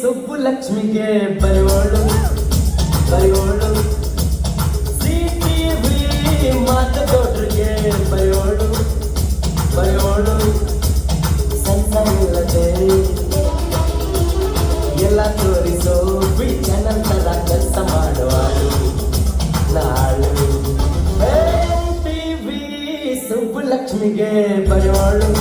ಸುಬ್ಬು ಲಕ್ಷ್ಮಿಗೆ ಬರೆಯೋಳು ಬರೆಯೋಳು CTV ಮಾತದೊಡ್ರಿಗೆ ಬರೆಯೋಳು ಬರೆಯೋಳು ಸಂಸಂಗತೆ ಎಲ್ಲ ತೋರಿಸೋ ಚಾನಲ್ ತರ ಕೆಲಸ ಮಾಡುವಾಳು ನಾಳು TV ಸುಬ್ಬು ಲಕ್ಷ್ಮಿಗೆ ಬರೆಯೋಳು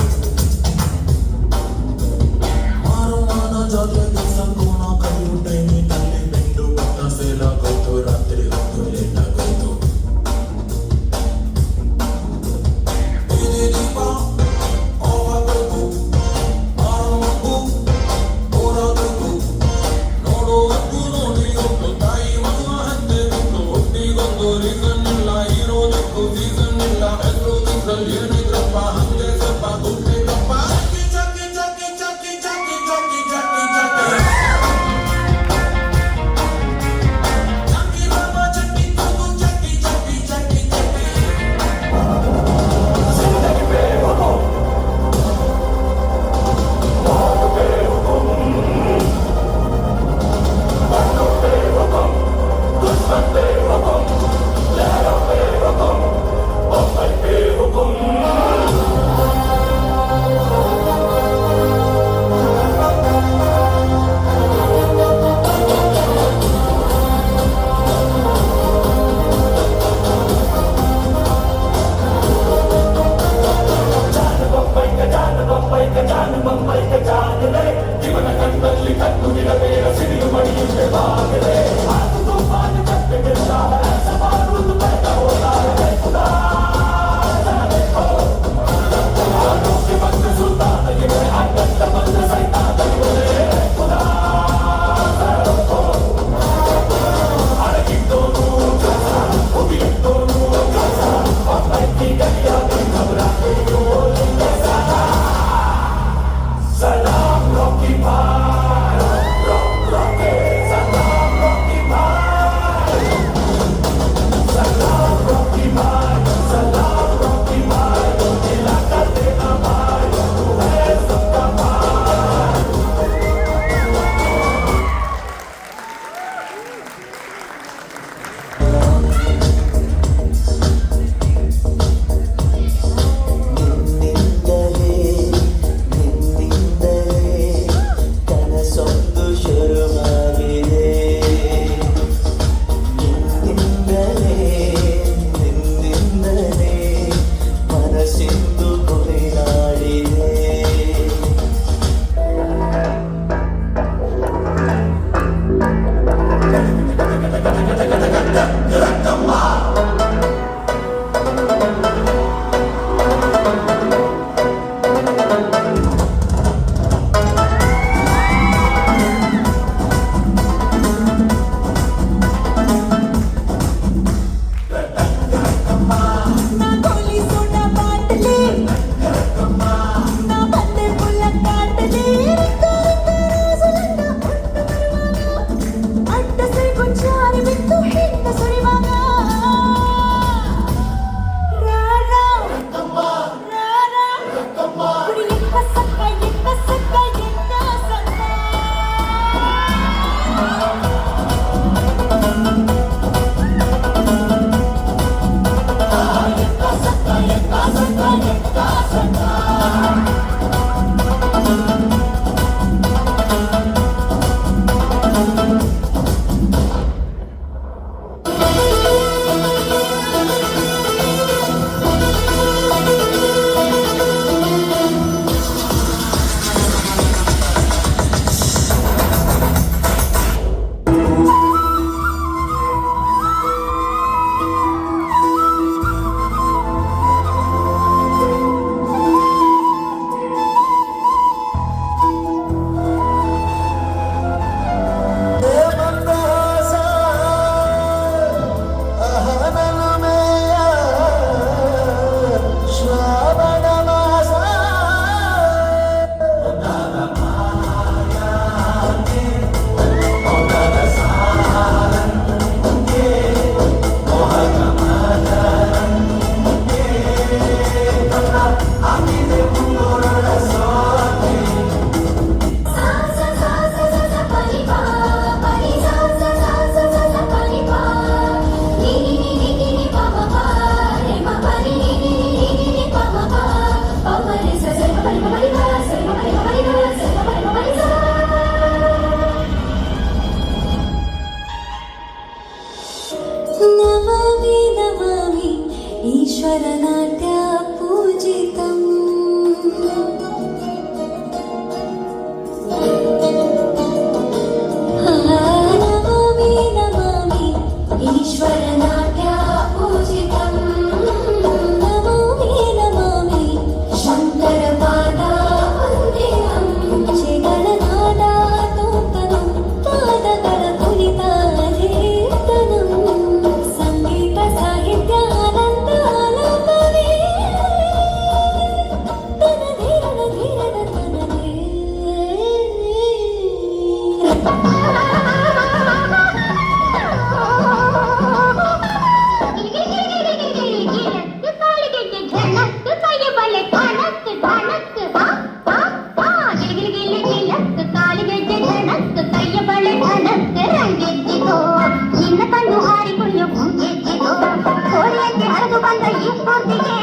ಪೂರ್ತಿಗೆ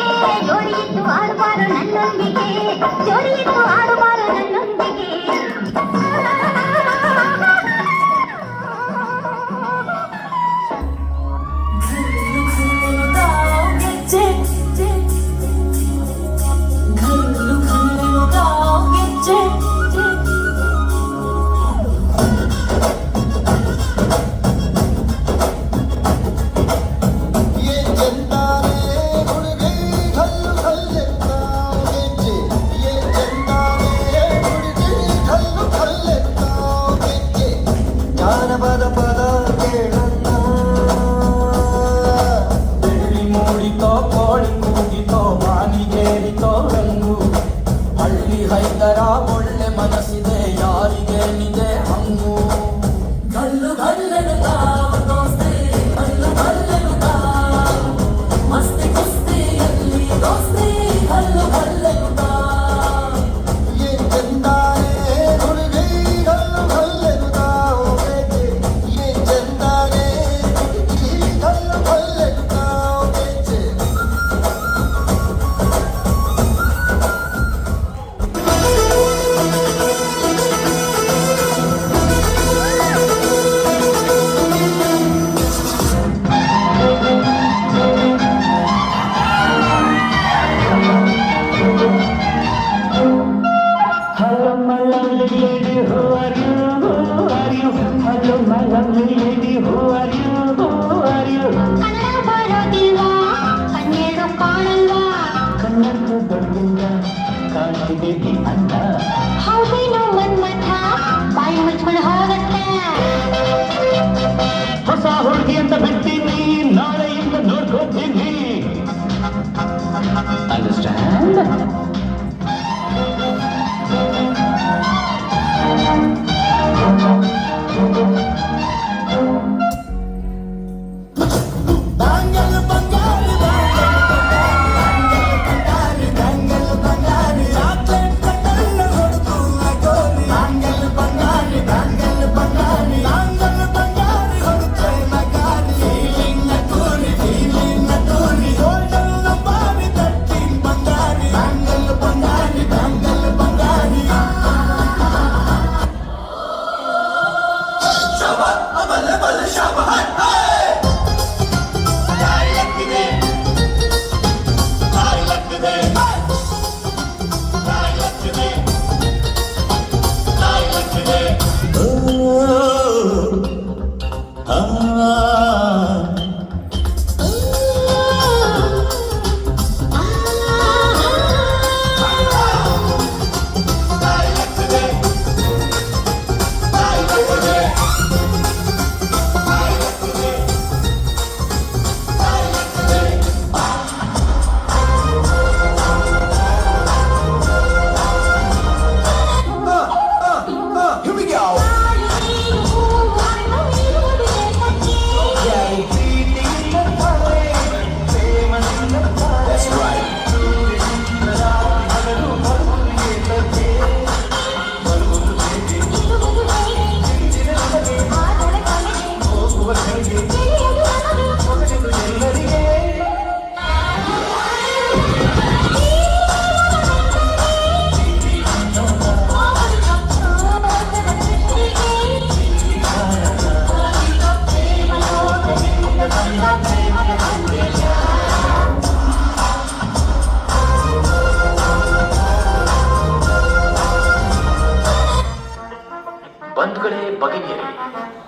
ಜೋಡಿಯಿಟ್ಟು ಆಡುವಾರು ನನ್ನೊಂದಿಗೆ ಜೋಡಿಯಿಟ್ಟು ಆಡುವಾರು ನನ್ನೊಂದಿಗೆ ಜಾನಪದ ಪದ ಕೇಳಣ್ಣ ಬೆಳ್ಳಿ ಮೂಡಿತೋ ಕೋಳಿ ಕೂಗಿತೋ ಬಾನಿಗೇರಿತೋ ರಂಗು ಹಳ್ಳಿ ಹೈದರ ಒಳ್ಳೆ ಮನಸ್ಸಿದೆ ಯಾರಿಗೇನಿದೆ ಹಂಗು ಗಲ್ಲು ಗಲ್ಲೆನುತ ದೋಸ್ತಿ ಗಲ್ಲು ಗಲ್ಲೆನುತ ಮಸ್ತಿ ಕುಸ್ತಿಯಲ್ಲಿ ದೋಸ್ತಿ ಗಲ್ಲು ಗಲ್ಲೆನುತ ಕನ್ನಡ ಬರೋದಿಲ್ವಾ ಕಣ್ಣೇನು ಕಾಣಲ್ವಾ ಕಾಣಿದೆ ಈ ಅಣ್ಣ ಹೌದೇನೋ ಮನ್ಮಥ ಬಾಯಿ ಮುಚ್ಕೊಂಡು ಹೋಗತ್ತೆ ಹೊಸ ಹುಡುಗಿ ಅಂತ ಬಿಡ್ತೀನಿ ನಾಳೆಯಿಂದ ನೋಡ್ಕೋತೀನಿ ಅಂಡರ್ಸ್ಟ್ಯಾಂಡ್ ಬಂಧುಗಳೇ ಭಗಿನಿಯರೇ,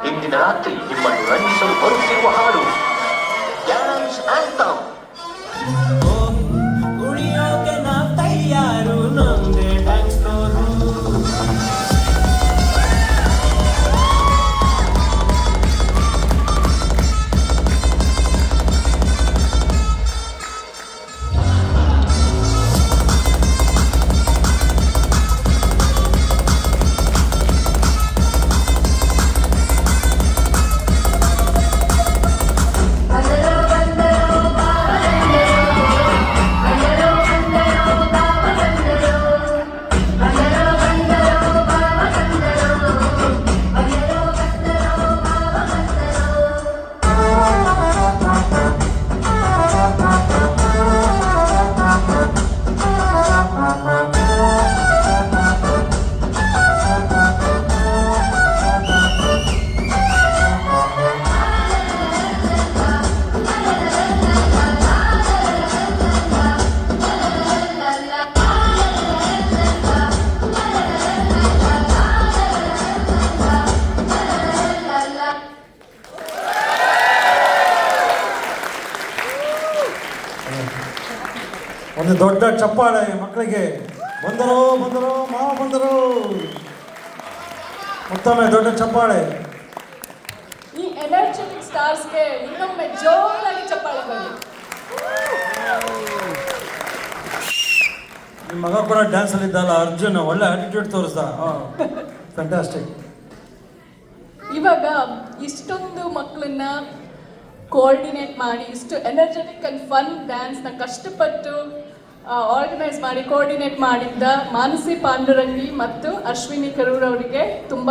ಇಂದಿನ ರಾತ್ರಿ ನಿಮ್ಮನ್ನು ರಂಜಿಸಲು ಬರುತ್ತಿರುವ ಹಾಡು ಡ್ಯಾನ್ಸ್ ಆಂಥಮ್. ಉಳಿಯೋಕೆ ನಾ ತಯಾರು ನೊಂದೆ ಡ್ಯಾನ್ಸ್ ಫ್ಲೋರು ಬಂದರು ಒಂದು ದೊಡ್ಡ ಚಪ್ಪಾಳೆ ಮಕ್ಕಳಿಗೆ. ಬಂದರು ಬಂದರು ಮಾವ ಬಂದರು. ಮತ್ತೊಮ್ಮೆ ದೊಡ್ಡ ಚಪ್ಪಾಳೆ. ಈ ಎನರ್ಜೆಟಿಕ್ ಸ್ಟಾರ್ಸ್ಗೆ ಇನ್ನೊಮ್ಮೆ ಜೋರಾಗಿ ಚಪ್ಪಾಳೆ ಬರಲಿ. ನಿಮ್ಮ ಮಗ ಕೂಡ ಡ್ಯಾನ್ಸಲ್ಲಿ ಇದ್ದಲ್ಲ ಅರ್ಜುನ್, ಒಳ್ಳೆ ಆಟಿಟ್ಯೂಡ್ ತೋರಿಸ್ದ. ಫ್ಯಾಂಟಾಸ್ಟಿಕ್. ಇವಾಗ ಇಷ್ಟೊಂದು ಮಕ್ಕಳನ್ನ ಕೋಆರ್ಡಿನೇಟ್ ಮಾಡಿ ಇಷ್ಟು ಎನರ್ಜೆಟಿಕ್ ಆ್ಯಂಡ್ ಫನ್ ಡ್ಯಾನ್ಸ್ನ ಕಷ್ಟಪಟ್ಟು ಆರ್ಗನೈಸ್ ಮಾಡಿ ಕೋಆರ್ಡಿನೇಟ್ ಮಾಡಿದ್ದ ಮಾನಸಿ ಪಾಂಡುರಂಗಿ ಮತ್ತು ಅಶ್ವಿನಿ ಕರೂರ್ ಅವರಿಗೆ ತುಂಬ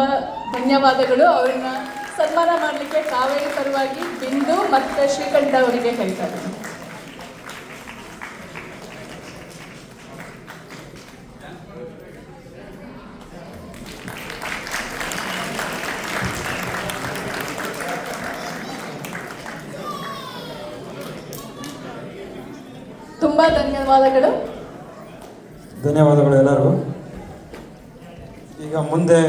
ಧನ್ಯವಾದಗಳು. ಅವ್ರನ್ನ ಸನ್ಮಾನ ಮಾಡಲಿಕ್ಕೆ ಕಾವೇರಿ ಪರವಾಗಿ ಬಿಂದು ಮತ್ತು ಶ್ರೀಕಂಠ ಅವರಿಗೆ ಕರೀತಾರೆ. ತುಂಬ ಧನ್ಯವಾದಗಳು. ಧನ್ಯವಾದಗಳು ಎಲ್ಲರಿಗೂ. ಈಗ ಮುಂದೆ